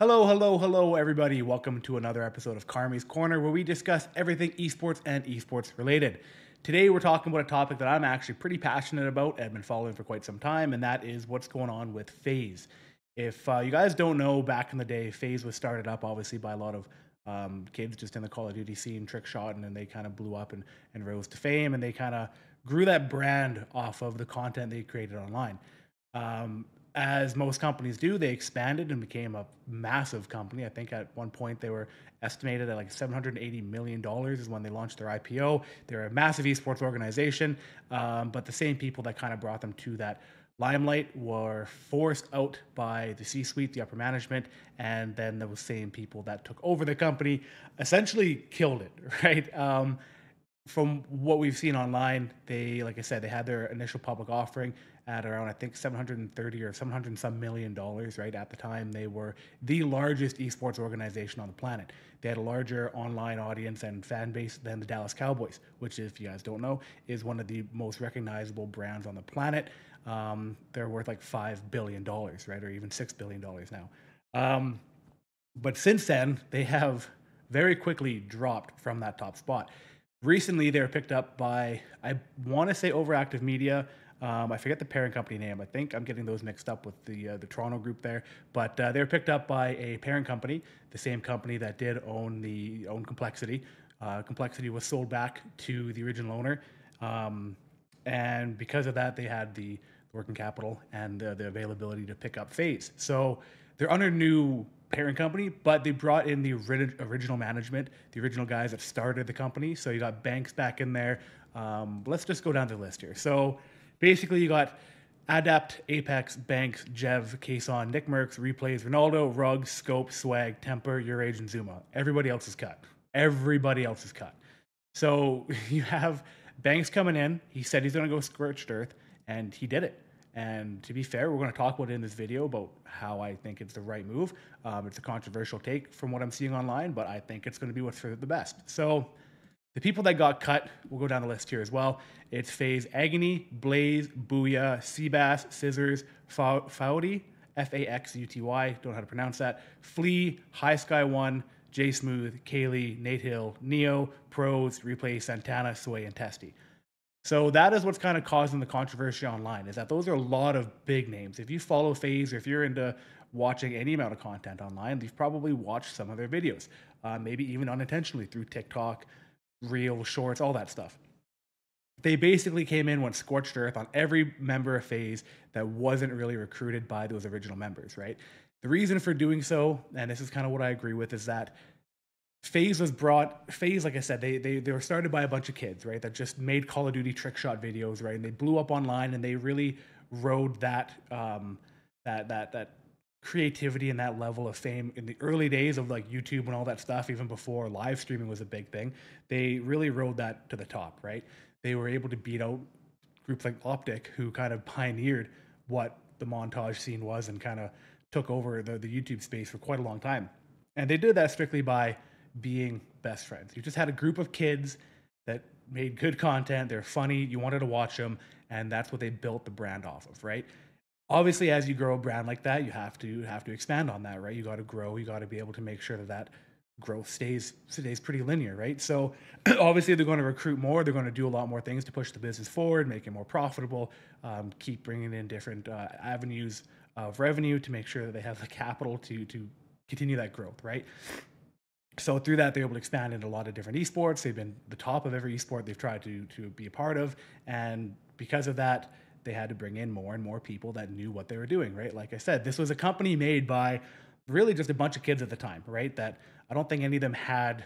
Hello, hello, hello, everybody. Welcome to another episode of Karmy's Corner, where we discuss everything esports and esports related. Today, we're talking about a topic that I'm actually pretty passionate about and been following for quite some time, and that is what's going on with FaZe. If you guys don't know, back in the day, FaZe was started up obviously by a lot of kids just in the Call of Duty scene, trick shot, and then they kind of blew up and rose to fame, and they kind of grew that brand off of the content they created online. Um, as most companies do, they expanded and became a massive company. I think at one point they were estimated at like $780 million is when they launched their IPO. They're a massive esports organization, but the same people that kind of brought them to that limelight were forced out by the C-suite, the upper management, and then those same people that took over the company essentially killed it, right? From what we've seen online, they, like I said, they had their initial public offering at around, I think, 730 or 700 some million dollars, right? At the time, they were the largest esports organization on the planet. They had a larger online audience and fan base than the Dallas Cowboys, which, if you guys don't know, is one of the most recognizable brands on the planet. They're worth like $5 billion, right? Or even $6 billion now. But since then, they have very quickly dropped from that top spot. Recently, they were picked up by, I want to say, Overactive Media. I forget the parent company name. I think I'm getting those mixed up with the Toronto group there. But they were picked up by a parent company, the same company that did own Complexity. Complexity was sold back to the original owner, and because of that, they had the working capital and the availability to pick up FaZe. So they're under new parent company, but they brought in the original management, the original guys that started the company. So you got Banks back in there. Let's just go down the list here. So basically, you got Adapt, Apex, Banks, Jev, Kason, Nick Merckx, Replays, Ronaldo, Rug, Scope, Swag, Temper, Your Age, and Zuma. Everybody else is cut. Everybody else is cut. So you have Banks coming in. He said he's going to go scorched earth, and he did it. And to be fair, we're going to talk about it in this video about how I think it's the right move. It's a controversial take from what I'm seeing online, but I think it's going to be what's for the best. So the people that got cut, we'll go down the list here as well. It's FaZe Agony, Blaze, Booyah, Seabass, Scissors, Fauty, Faxuty, don't know how to pronounce that, Flea, High Sky One, J Smooth, Kaylee, Nate Hill, Neo, Pros, Replay, Santana, Sway, and Testy. So that is what's kind of causing the controversy online, is that those are a lot of big names. If you follow FaZe, or if you're into watching any amount of content online, you've probably watched some of their videos, maybe even unintentionally through TikTok, Reel, Shorts, all that stuff. They basically came in, went scorched earth on every member of FaZe that wasn't really recruited by those original members, right? The reason for doing so, and this is kind of what I agree with, is that FaZe, like I said, they were started by a bunch of kids, right, that just made Call of Duty trick shot videos, right, and they blew up online, and they really rode that that creativity and that level of fame in the early days of like YouTube and all that stuff, even before live streaming was a big thing. They really rode that to the top, right? They were able to beat out groups like Optic, who kind of pioneered what the montage scene was and kind of took over the YouTube space for quite a long time. And they did that strictly by being best friends. You just had a group of kids that made good content. They're funny. You wanted to watch them, and that's what they built the brand off of, right? Obviously, as you grow a brand like that, you have to expand on that, right? You got to grow. You got to be able to make sure that growth stays pretty linear, right? So obviously, they're going to recruit more. They're going to do a lot more things to push the business forward, make it more profitable, keep bringing in different avenues of revenue to make sure that they have the capital to continue that growth, right? So through that, they're able to expand into a lot of different esports. They've been the top of every esport they've tried to be a part of. And because of that, they had to bring in more and more people that knew what they were doing, right? Like I said, this was a company made by really just a bunch of kids at the time, right? That I don't think any of them had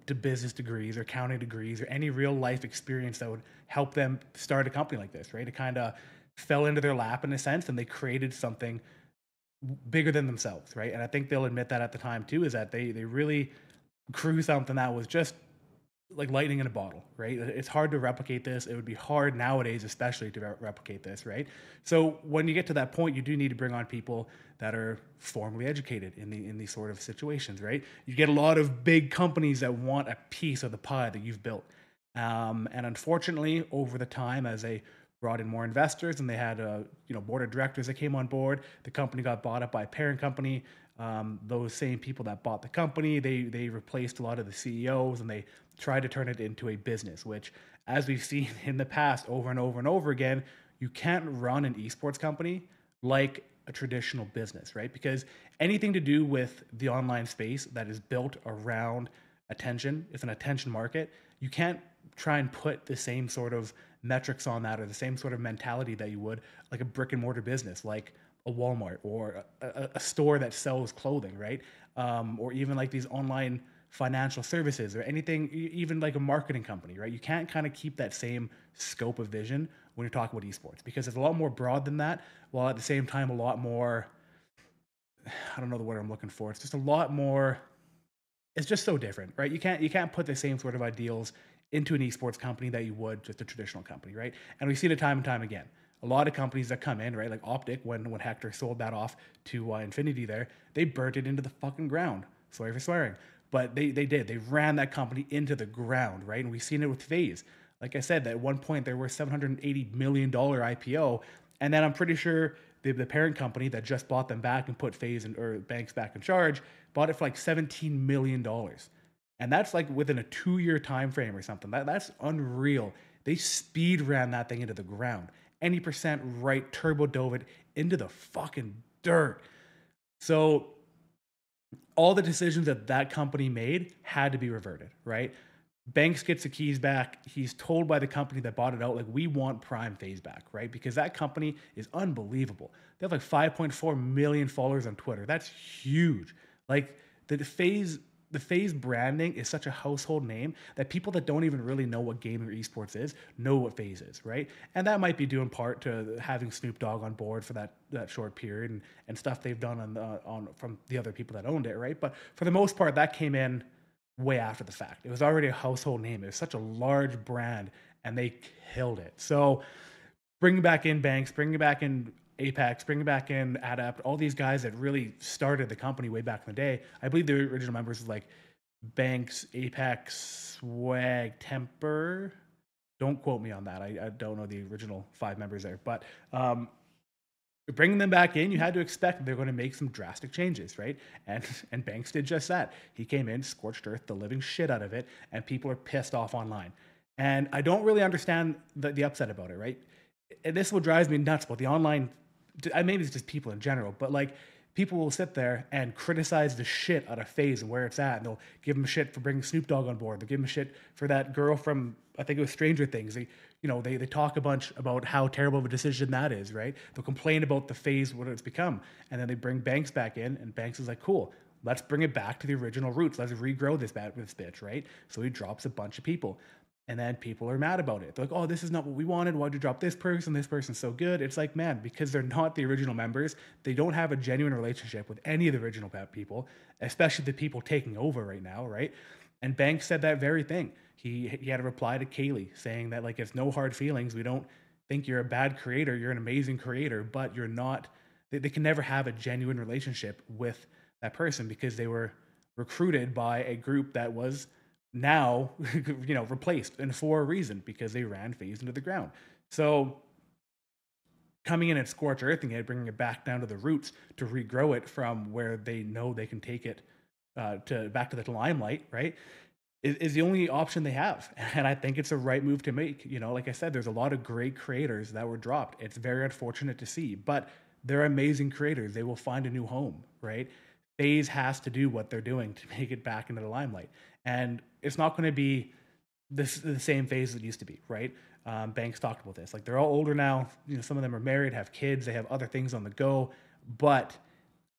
the business degrees or accounting degrees or any real life experience that would help them start a company like this, right? It kind of fell into their lap in a sense, and they created something bigger than themselves, right? And I think they'll admit that at the time too, is that they really grew something that was just like lightning in a bottle, right? It's hard to replicate this. It would be hard nowadays, especially to replicate this, right? So when you get to that point, you do need to bring on people that are formally educated in these sort of situations, right? You get a lot of big companies that want a piece of the pie that you've built, and unfortunately, over the time, as they brought in more investors and they had a board of directors that came on board, the company got bought up by a parent company. those same people that bought the company, they replaced a lot of the CEOs and they tried to turn it into a business, which, as we've seen in the past over and over and over again, you can't run an esports company like a traditional business, right? Because anything to do with the online space that is built around attention, it's an attention market. You can't try and put the same sort of metrics on that or the same sort of mentality that you would like a brick and mortar business, like a Walmart or a store that sells clothing, right? Or even like these online financial services or anything, even like a marketing company, right? You can't kind of keep that same scope of vision when you're talking about esports because it's a lot more broad than that, while at the same time a lot more, I don't know the word I'm looking for. It's just a lot more, it's just so different, right? You can't put the same sort of ideals into an esports company that you would just a traditional company, right? And we see it time and time again. A lot of companies that come in, right, like Optic, when Hector sold that off to Infinity, there, they burnt it into the fucking ground. Sorry for swearing, but they ran that company into the ground, right? And we've seen it with FaZe. Like I said, at one point they were $780 million IPO, and then I'm pretty sure the parent company that just bought them back and put FaZe or Banks back in charge bought it for like $17 million. And that's like within a 2-year time frame or something. That's unreal. They speed ran that thing into the ground. Any percent right, turbo dove it into the fucking dirt. So all the decisions that that company made had to be reverted, right? Banks gets the keys back. He's told by the company that bought it out, like, we want Prime FaZe back, right? Because that company is unbelievable. They have like 5.4 million followers on Twitter. That's huge. Like the FaZe branding is such a household name that people that don't even really know what gaming or esports is know what FaZe is, right? And that might be due in part to having Snoop Dogg on board for that short period and stuff they've done on from the other people that owned it, right? But for the most part, that came in way after the fact. It was already a household name. It was such a large brand, and they killed it. So bringing back in Banks, bringing back in Apex, bringing back in Adapt, all these guys that really started the company way back in the day. I believe the original members was like Banks, Apex, Swag, Temper. Don't quote me on that. I don't know the original 5 members there, but bringing them back in, you had to expect they're going to make some drastic changes, right? And Banks did just that. He came in, scorched earth, the living shit out of it, and people are pissed off online. And I don't really understand the upset about it, right? And this is what drives me nuts about the online. Maybe it's just people in general, but like people will sit there and criticize the shit out of FaZe and where it's at, and they'll give him shit for bringing Snoop Dogg on board. They'll give him shit for that girl from, I think it was Stranger Things. They talk a bunch about how terrible of a decision that is, right? They'll complain about the FaZe, what it's become, and then they bring Banks back in, and Banks is like, cool, let's bring it back to the original roots. Let's regrow this bitch, right? So he drops a bunch of people. And then people are mad about it. They're like, oh, this is not what we wanted. Why'd you drop this person? This person's so good. It's like, man, because they're not the original members. They don't have a genuine relationship with any of the original people, especially the people taking over right now, right? And Banks said that very thing. He had a reply to Kaylee saying that, like, it's no hard feelings. We don't think you're a bad creator. You're an amazing creator, but you're not. They can never have a genuine relationship with that person because they were recruited by a group that was now replaced, and for a reason, because they ran FaZe into the ground. So coming in and scorch earthing it, bringing it back down to the roots to regrow it from where they know they can take it to back to the limelight, right, is the only option they have. And I think it's a right move to make. Like I said, there's a lot of great creators that were dropped. It's very unfortunate to see, but they're amazing creators. They will find a new home, right? FaZe has to do what they're doing to make it back into the limelight. And it's not going to be the same FaZe it used to be, right? Banks talked about this. Like, they're all older now. Some of them are married, have kids, they have other things on the go, but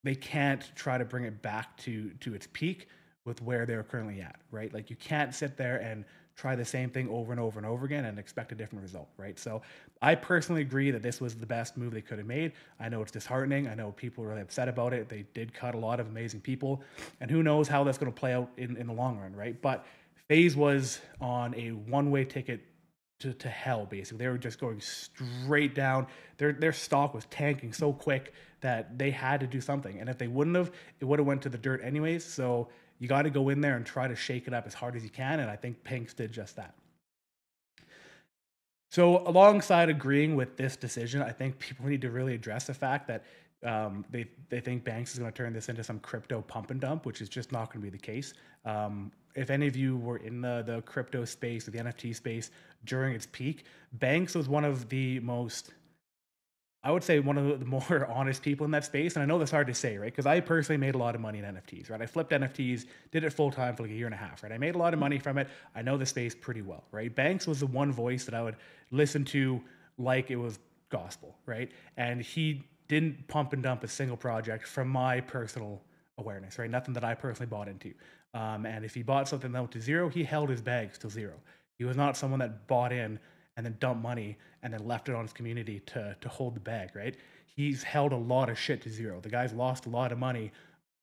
they can't try to bring it back to its peak with where they're currently at, right? Like, you can't sit there and try the same thing over and over and over again and expect a different result, right? So I personally agree that this was the best move they could have made. I know it's disheartening. I know people are really upset about it. They did cut a lot of amazing people, and who knows how that's going to play out in the long run, right? But FaZe was on a one-way ticket to hell, basically. They were just going straight down. Their stock was tanking so quick that they had to do something. And if they wouldn't have, it would have went to the dirt anyways. So you got to go in there and try to shake it up as hard as you can. And I think Banks did just that. So alongside agreeing with this decision, I think people need to really address the fact that They think Banks is going to turn this into some crypto pump and dump, which is just not going to be the case. If any of you were in the crypto space or the NFT space during its peak, Banks was one of the most, I would say, one of the more honest people in that space. And I know that's hard to say, right? Because I personally made a lot of money in NFTs, right? I flipped NFTs, did it full time for like a year and a half, right? I made a lot of money from it. I know the space pretty well, right? Banks was the one voice that I would listen to like it was gospel, right? And he didn't pump and dump a single project from my personal awareness, right? Nothing that I personally bought into. And if he bought something that went to zero, he held his bags till zero. He was not someone that bought in and then dumped money and then left it on his community to hold the bag, right? He's held a lot of shit to zero. The guy's lost a lot of money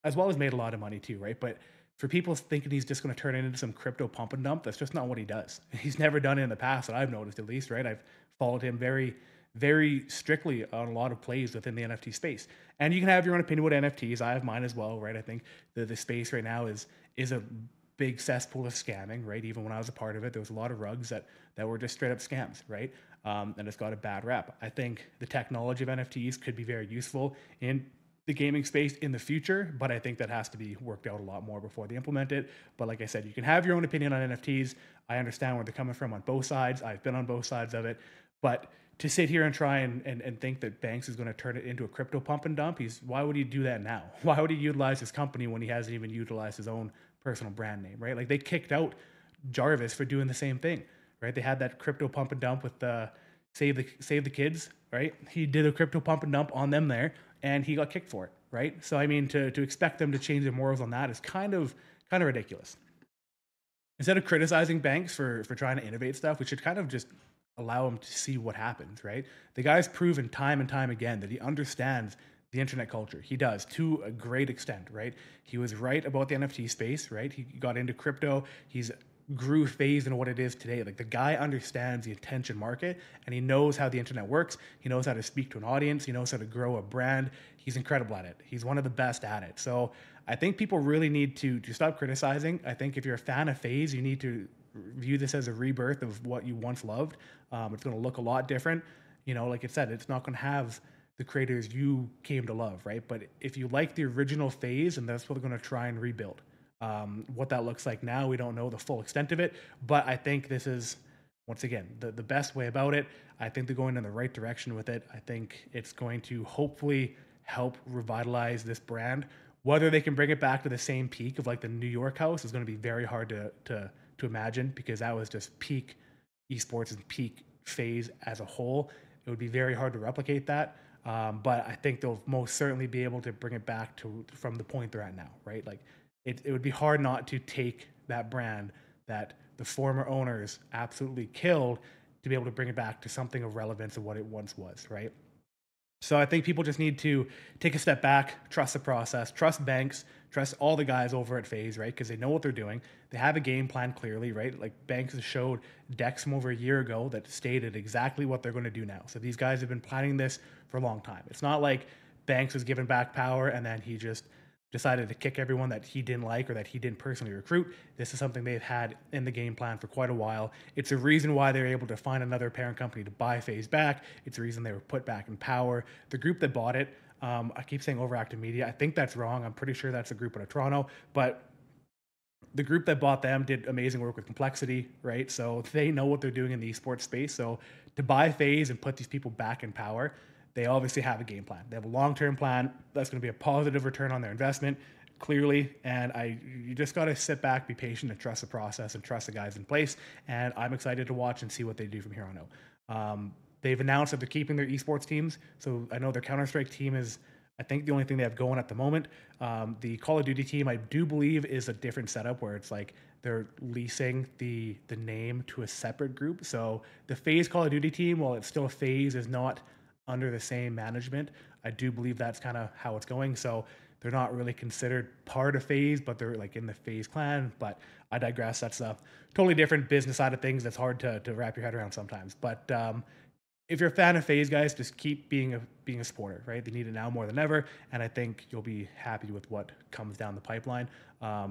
as well as made a lot of money too, right? But for people thinking he's just going to turn it into some crypto pump and dump, that's just not what he does. He's never done it in the past that I've noticed, at least, right? I've followed him very, very strictly on a lot of plays within the NFT space. And you can have your own opinion about NFTs. I have mine as well, right? I think the space right now is a big cesspool of scamming, right? Even when I was a part of it, there was a lot of rugs that were just straight up scams, right? And it's got a bad rap. I think the technology of NFTs could be very useful in the gaming space in the future, but I think that has to be worked out a lot more before they implement it. But like I said, you can have your own opinion on NFTs. I understand where they're coming from on both sides. I've been on both sides of it. But to sit here and try and think that Banks is going to turn it into a crypto pump and dump, why would he do that now? Why would he utilize his company when he hasn't even utilized his own personal brand name, right? Like they kicked out Jarvis for doing the same thing, right? They had that crypto pump and dump with save the kids, right? He did a crypto pump and dump on them there, and he got kicked for it, right? So I mean, to expect them to change their morals on that is kind of ridiculous. Instead of criticizing Banks for trying to innovate stuff, we should kind of just allow him to see what happens, right? The guy's proven time and time again that he understands the internet culture. He does, to a great extent, right? He was right about the NFT space, right? He got into crypto. He's grew FaZe into what it is today. Like the guy understands the attention market and he knows how the internet works. He knows how to speak to an audience. He knows how to grow a brand. He's incredible at it. He's one of the best at it. So I think people really need to stop criticizing. I think if you're a fan of FaZe, you need to view this as a rebirth of what you once loved. It's going to look a lot different. You know, like I said, it's not going to have the creators you came to love, right? But if you like the original FaZe, and that's what they're going to try and rebuild. What that looks like now, we don't know the full extent of it, but I think this is, once again, the best way about it. I think they're going in the right direction with it. I think it's going to hopefully help revitalize this brand. Whether they can bring it back to the same peak of like the New York house is going to be very hard to imagine, because that was just peak esports and peak FaZe as a whole. It would be very hard to replicate that. But I think they'll most certainly be able to bring it back from the point they're at now, right? Like it would be hard not to take that brand that the former owners absolutely killed to be able to bring it back to something of relevance of what it once was, right? So I think people just need to take a step back, trust the process, trust Banks, trust all the guys over at FaZe, right? Because they know what they're doing. They have a game plan clearly, right? Like Banks has showed decks from over a year ago that stated exactly what they're going to do now. So these guys have been planning this for a long time. It's not like Banks was given back power and then he just decided to kick everyone that he didn't like or that he didn't personally recruit. This is something they've had in the game plan for quite a while. It's a reason why they're able to find another parent company to buy FaZe back. It's a reason they were put back in power. The group that bought it, I keep saying Overactive Media. I think that's wrong. I'm pretty sure that's a group out of Toronto, but the group that bought them did amazing work with Complexity, right? So they know what they're doing in the esports space. So to buy FaZe and put these people back in power, they obviously have a game plan. They have a long-term plan that's going to be a positive return on their investment, clearly. And you just got to sit back, be patient, and trust the process and trust the guys in place. And I'm excited to watch and see what they do from here on out. They've announced that they're keeping their esports teams. So I know their Counter-Strike team is, I think, the only thing they have going at the moment. The Call of Duty team, I do believe, is a different setup where it's like they're leasing the name to a separate group. So the FaZe Call of Duty team, while it's still a FaZe, is not under the same management. I do believe that's kind of how it's going. So they're not really considered part of FaZe, but they're like in the FaZe clan. But I digress. That's a totally different business side of things. That's hard to wrap your head around sometimes. But if you're a fan of FaZe, guys, just keep being a supporter, right? They need it now more than ever, and I think you'll be happy with what comes down the pipeline.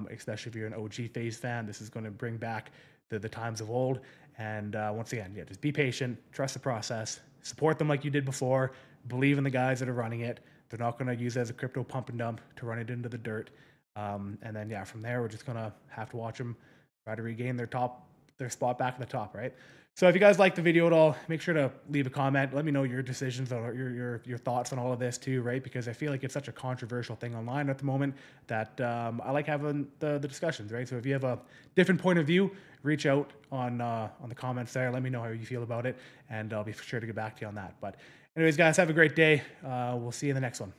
Especially if you're an OG FaZe fan, this is going to bring back the times of old. And once again, just be patient, trust the process, support them like you did before, believe in the guys that are running it. They're not going to use it as a crypto pump and dump to run it into the dirt. And then, yeah, from there, we're just going to have to watch them try to regain their spot back at the top, right? So if you guys like the video at all, make sure to leave a comment. Let me know your decisions or your thoughts on all of this too, right? Because I feel like it's such a controversial thing online at the moment that I like having the discussions, right? So if you have a different point of view, reach out on the comments there. Let me know how you feel about it, and I'll be sure to get back to you on that. But anyways, guys, have a great day. We'll see you in the next one.